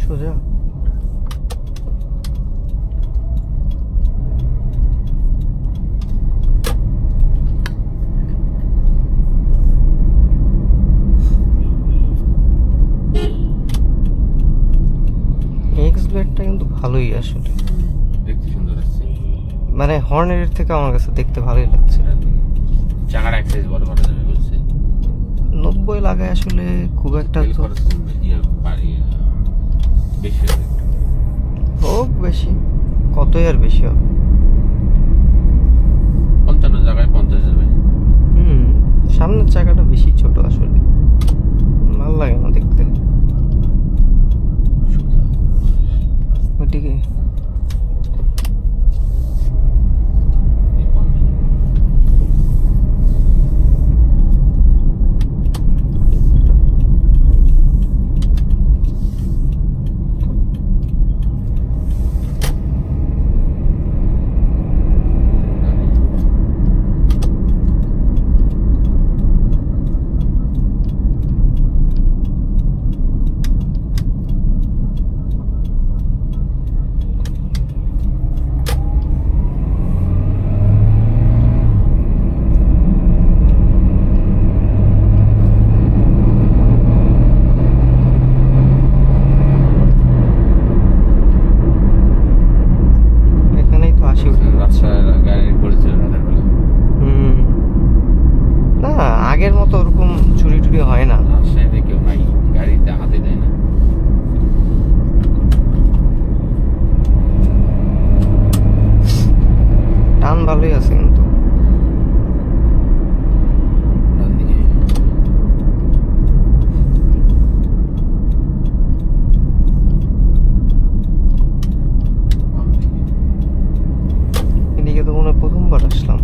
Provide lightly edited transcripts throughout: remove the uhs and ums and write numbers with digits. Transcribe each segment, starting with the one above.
সোজা এক্স ব্লেডটা কিন্তু ভালোই আসলে, দেখতে সুন্দর আসছে। মানে হর্নের থেকে আমার কাছে দেখতে ভালোই লাগছে। চাকার এক সাইজ বড় করা যাবে বলছে। 90 লাগায় আসলে খুব একটা তেল তো খরচ কমবে, বেশি হবে একটু। হোক বেশি, কতই আর বেশি হবে। 55 জায়গায় 50 যাবে। সামনের চাকাটা বেশি ছোট আসলে, ভালো লাগে না দেখতে। ওইদিকে এখানেই তো 80 উঠে গেছে। রাস্তায় গাড়ি পড়েছিল রাতের বেলা। না আগের মতো ওরকম চুরি টুরি হয় না। রাজশাহীতে কেউ নাই, গাড়িতে হাতে দেয় না। টান ভালোই আছে কিন্তু। ডান দিকে বাম দিকে। এদিকে তো মনে হয় প্রথমবার আসলাম।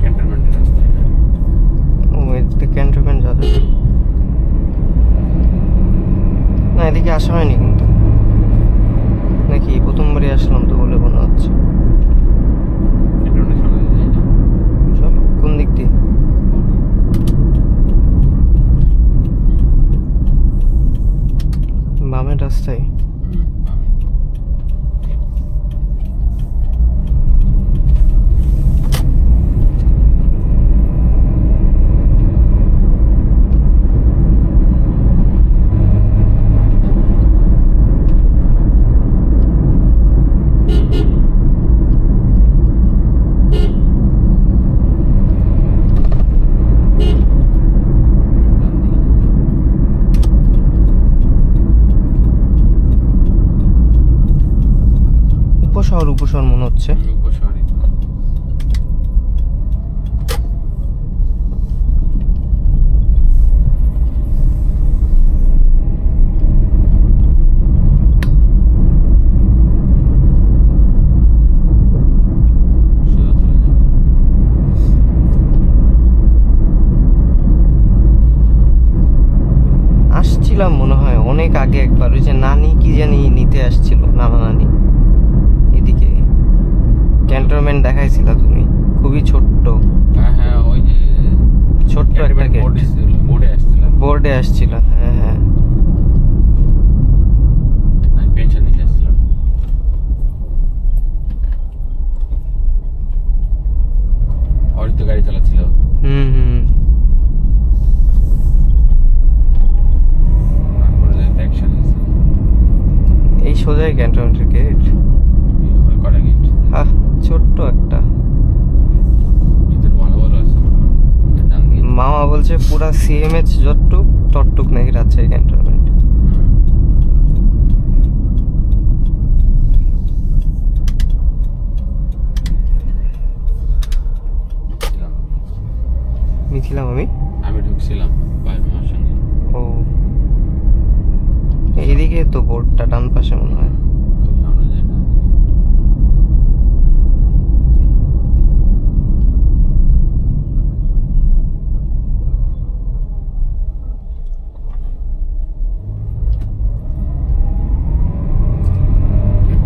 ক্যান্টনমেন্টের রাস্তায়। ও এদিকে ক্যান্টনমেন্ট যাবে না, এদিকে আসা হয়নি কিন্তু, নাকি প্রথমবারই আসলাম তো বলে মনে হচ্ছে। ক্যান্টনমেন্টের সামনে দিয়ে যাই না। চলো কোন দিক দিয়ে? বামের রাস্তায়। বামে। ডান দিকে। উপশহর উপশহর মনে হচ্ছে। উপশহরে। সোজা চলে যাবে। আসছিলাম মনে হয় অনেক আগে একবার, ওই যে নানি কি জানি নিতে আসছিল, নানা নানি এদিকে ক্যান্টনমেন্ট দেখাইছিল তুমি, খুবই ছোট্ট হ্যাঁ হ্যাঁ, ওই যে ছোট্ট একটা ক্যান্টনমেন্ট বোর্ডে আসছিলাম। বোর্ডে আসছিল। হ্যাঁ হ্যাঁ, আমি পেনশন নিতে আসছিলাম। অরিত গাড়ি চালাচ্ছিল। তারপরে যে অ্যাকশন হয়েছে। এই সোজাই ক্যান্টনমেন্টের গেট। ওই কটা গেট। হ্যাঁ ছোট্ট একটা। ভিতর ভালো ভালো আছে। ডান দিকে। মামা বলছে পুরা সিএমএইচ যতটুক ততটুক নাকি রাজশাহী ক্যান্টনমেন্ট। মিথিলাম আমি। আমি ঢুকছিলাম ভাই মামার সঙ্গে। ও এইদিকে তো বোর্ডটা ডান পাশে মনে হয়। ওই সামনে যেটা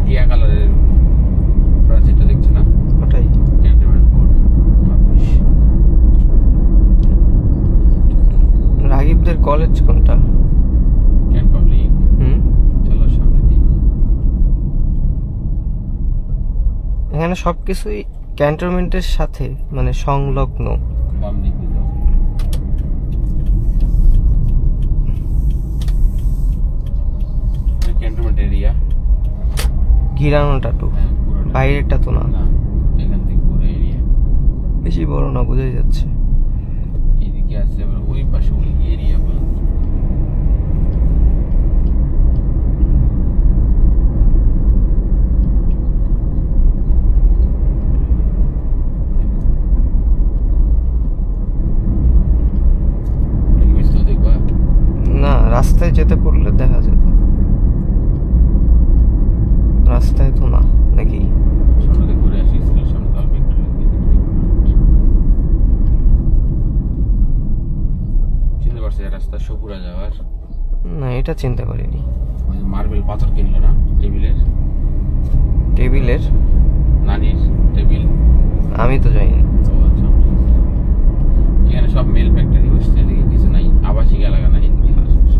টিয়া কালারের প্রাচীরটা দেখছো না? ওটাই। Cantonment board public. রাগিবদের কলেজ কোনটা? Cantt public. হুম, চলো সামনে দিয়ে যাই। এখানে সবকিছুই ক্যান্টনমেন্টের সাথে মানে সংলগ্ন। বাম দিক দিয়ে যাও। Cantonment area. গিরানোটা তো হ্যাঁ পুরোটা। বাইরেরটা তো না, না এখান থেকে পুরো এরিয়া। বেশি বড় না, বোঝাই যাচ্ছে। এদিকে আসলে আবার ওই পাশে ওই এরিয়া পর্যন্ত। দেখবা না, রাস্তায় যেতে পড়লে দেখা যেত, রাস্তায় তো না নাকি? সামনে ঘুরে আসি, স্কুলের সামনে তো অল্প একটু চিনতে পারছি রাস্তা সপুরা যাওয়ার। না, এটা চিনতে পারিনি। ওই মার্বেল পাথর কিনলো না টেবিলের, টেবিলের? নানির টেবিল। আমি তো যাইনি। ও আচ্ছা, আমি বুঝলাম। এখানে সব মেল ফ্যাক্টরি বসছে, এদিকে কিছু নাই, আবাসিক এলাকা নাই এদিকে আশেপাশে।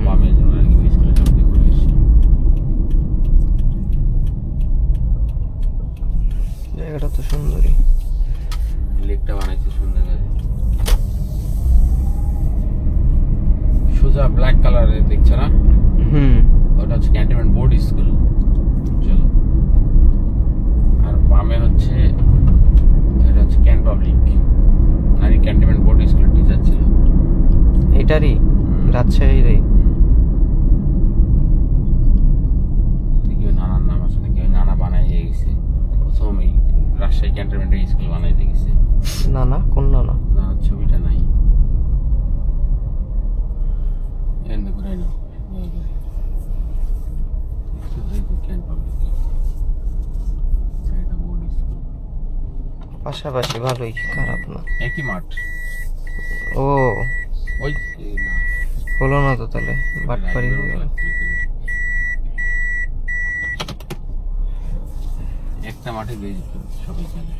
বামের জন্য আর কি স্কুলের সামনে ঘুরে আসি। জায়গাটা তো সুন্দরই। লেকটা বানাইছে সুন্দর করে। সোজা ব্ল্যাক কালারের দেখছো না? হুম, ওটা হচ্ছে ক্যান্টনমেন্ট বোর্ড স্কুল। চলো। আর বামে হচ্ছে এটা হচ্ছে ক্যান্ট পাবলিক। নারী ক্যান্টনমেন্ট বোর্ড স্কুলের টিচার ছিল। এটারই রাজশাহীরই। দেখি ওই নানার নাম আছে নাকি, ওই নানা বানাই গেছে প্রথম এই রাজশাহী ক্যান্টনমেন্টের স্কুল বানাই গেছে। না না, কোন না না? নানার ছবিটা নাই। এখানে ঘুরাই না, ক্যান্ট পাবলিক। এটা বোর্ড স্কুল। পাশাপাশি, ভালোই, খারাপ না। একই মাঠ। ও, ওই না হলো না তো তাহলে, বাটপারি হয়ে গেল। একটা মাঠে দিয়ে সবাই খেলে।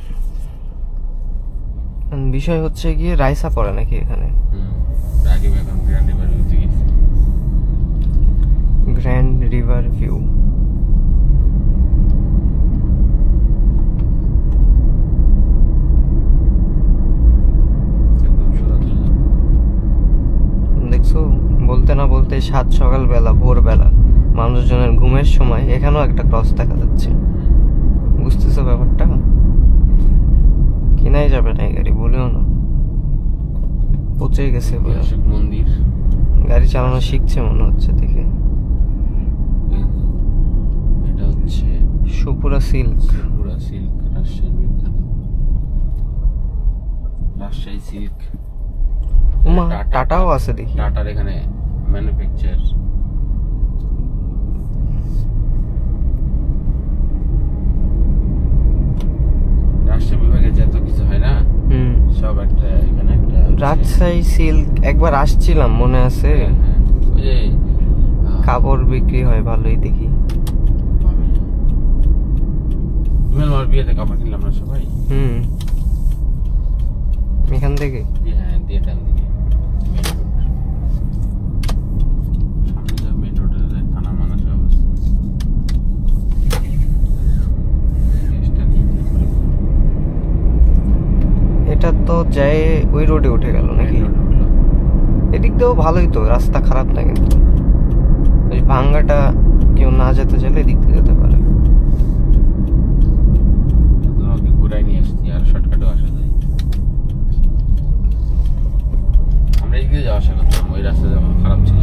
বিষয় হচ্ছে গিয়ে রাইসা পড়ে নাকি এখানে? রাগিব এখন গ্র্যান্ড রিভার ভিউতে গেছে। Grand river view. একদম সোজা চলে যাবে। দেখছো, বলতে না বলতে সাত সকালবেলা, ভোরবেলা, মানুষজনের ঘুমের সময় এখানেও একটা ক্রস দেখা যাচ্ছে। বুঝতেছো ব্যাপারটা? কেনাই যাবে না এই গাড়ি, বলেও না, পচে গেছে পুরো। ঐতিহাসিক মন্দির। গাড়ি চালানো শিখছে মনে হচ্ছে দেখে। এটা হচ্ছে সুপুরা সিল্ক। পুরা সিল্ক, রাজশাহীর বিখ্যাত রাজশাহী সিল্ক। উমা, টাটাও আছে দেখি। টাটার এখানে ম্যানুফ্যাকচার। রাজশাহী বিভাগে যত কিছু হয় না, হুম, সব একটা এখানে একটা রাজশাহী সিল্ক একবার আসছিলাম, মনে আছে? হ্যাঁ, হ্যাঁ। ওই যে কাপড় বিক্রি হয় ভালোই দেখি। ইমেল মার বিয়েতে কাপড় কিনলাম না সবাই। হুম, এখান থেকে। হ্যাঁ, দিয়ে টান দিকে মেন রোড। সামনে যা মেন রোডে থানা মানা সব আছে। দেশটা নিয়ে এটা তো যায় ওই রোডে উঠে গেল নাকি? মেন রোডে উঠলো। এদিক দিয়েও ভালোই তো, রাস্তা খারাপ না কিন্তু। ওই ভাঙ্গাটা কেউ না যেতে চাইলে এদিক দিয়ে যেতে পারে। তোমাকে ঘুরাই নিয়ে আসছি, আর শর্টকাটও আসা যায়। আমরা এদিকে যাওয়া আসা করতাম, ওই রাস্তা যেমন খারাপ ছিল।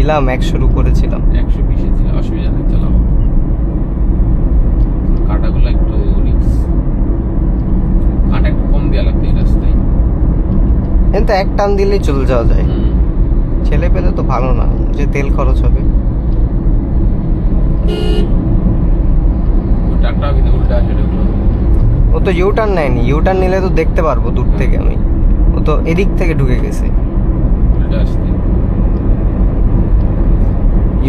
ছিলাম 100-র উপরে ছিলাম। 120-এ ছিল, অসুবিধা নেই, চালাবো। কাটাগুলো একটু রিক্স, কাটা একটু কম দেওয়া লাগতো এই রাস্তায়। কিন্তু এক টান দিলেই চলে যাওয়া যায়। ছেলে পেলে তো ভালো না, যে তেল খরচ হবে। ট্রাকটা কিন্তু উল্টা আসে ঢুকলো। ও তো ইউটার্ন নেয়নি, ইউটার্ন নিলে তো দেখতে পারবো দূর থেকে আমি। ও তো এদিক থেকে ঢুকে গেছে। উল্টা আসতে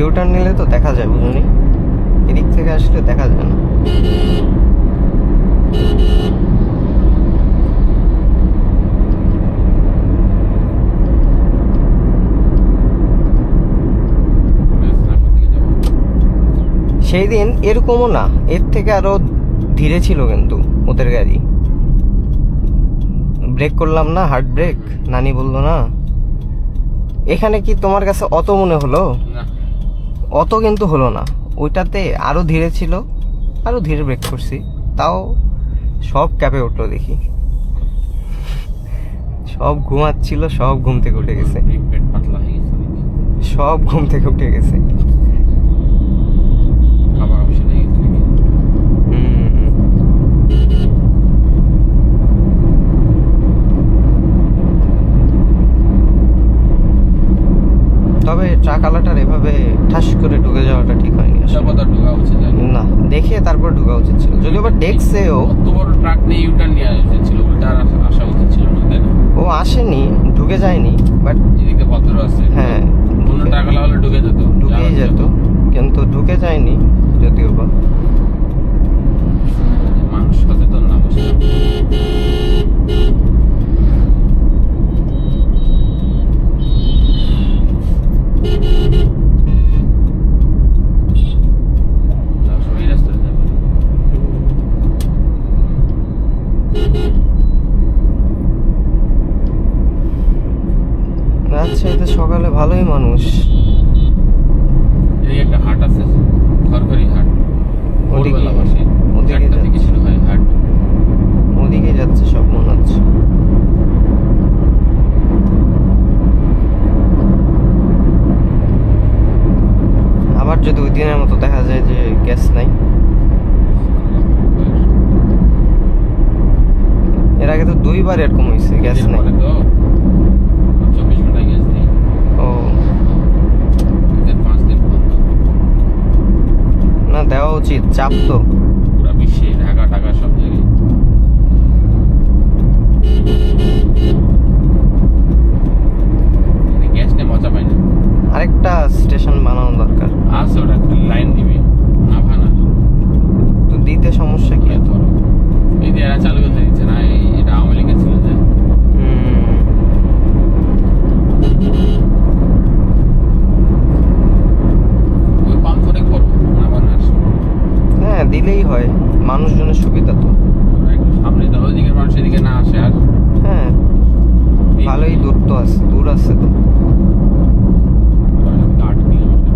ইউটার্ন নিলে তো দেখা যায়, বুঝুনি? এদিক থেকে আসলে দেখা যায় না। সেই দিন এরকমও না, এর থেকে আরো ধীরে ছিল কিন্তু ওদের গাড়ি। ব্রেক করলাম না, হার্ড ব্রেক, নানি বললো না। এখানে কি তোমার কাছে অত মনে হলো? না, অত কিন্তু হলো না, ওইটাতে আরো ধীরে ছিল, আরো ধীরে ব্রেক করছি, তাও সব ক্যাপে উঠলো দেখি। সব ঘুমাচ্ছিল, সব ঘুম থেকে উঠে গেছে, পেট পাতলা হয়ে গেছে নাকি? সব ঘুম থেকে উঠে গেছে। খাবার অপশন হয়ে গেছে নাকি? তবে ট্রাক আলাটার এভাবে ঠাস করে ঢুকে যাওয়াটা ঠিক হয়নি আসলে। তারপর তার ঢোকা উচিত হয়নি। না, দেখে তারপর ঢোকা উচিত ছিল, যদিও বা দেখছেও। অত বড় ট্রাক নিয়ে ইউটার্ন নিয়ে উচিত ছিল, উল্টা আর আসা উচিত ছিল না, তাই না? ও আসেনি, ঢুকে যায়নি, বাট যেদিকে ভদ্র আছে, হ্যাঁ অন্য টাকালা হলে ঢুকে যেত, ঢুকেই যেত, কিন্তু ঢুকে যায়নি যদিও বা। মানুষ সচেতন না, বুঝলাম। এই রাস্তায় যাবো। রাজশাহীতে সকালে ভালোই মানুষ। এই একটা হাট আছে, খড়খড়ি হাট, ওদিকে- ভোরবেলা বসে, ওদিকে 4টা থেকে শুরু হয় হাট। ওদিকে যাচ্ছে সব মনে হচ্ছে। আবার যদি ওই দিনের মতো দেখা যায় যে গ্যাস নাই। এর আগে তো 2বার এরকম হয়েছে, গ্যাস নাই। পরে তো 24 ঘন্টায় গ্যাস নেই, ও 5 দিন বন্ধ। না, দেওয়া উচিত, চাপ তো। পুরা বিশ্বে, ঢাকা ঢাকা সব জায়গায়। গ্যাস নিয়ে মজা পাই না। আরেকটা স্টেশন বানানো দরকার। আছে, ওটা লাইন দিবে, আভানা তো দিতে সমস্যা কি এত? এই যে এরা চালু করতে দিচ্ছে না, এটা আওয়ামী লীগের ছিল যে। ওই পাম্প অনেক বড়, আভানার। হ্যাঁ, দিলেই হয়, মানুষজনের সুবিধা তো। একটু সামনে তো, ওইদিকের মানুষ এদিকে না আসে আর। হ্যাঁ, ভালোই দূর তো আছে, দূর আছে তো। 8 কিলোমিটার।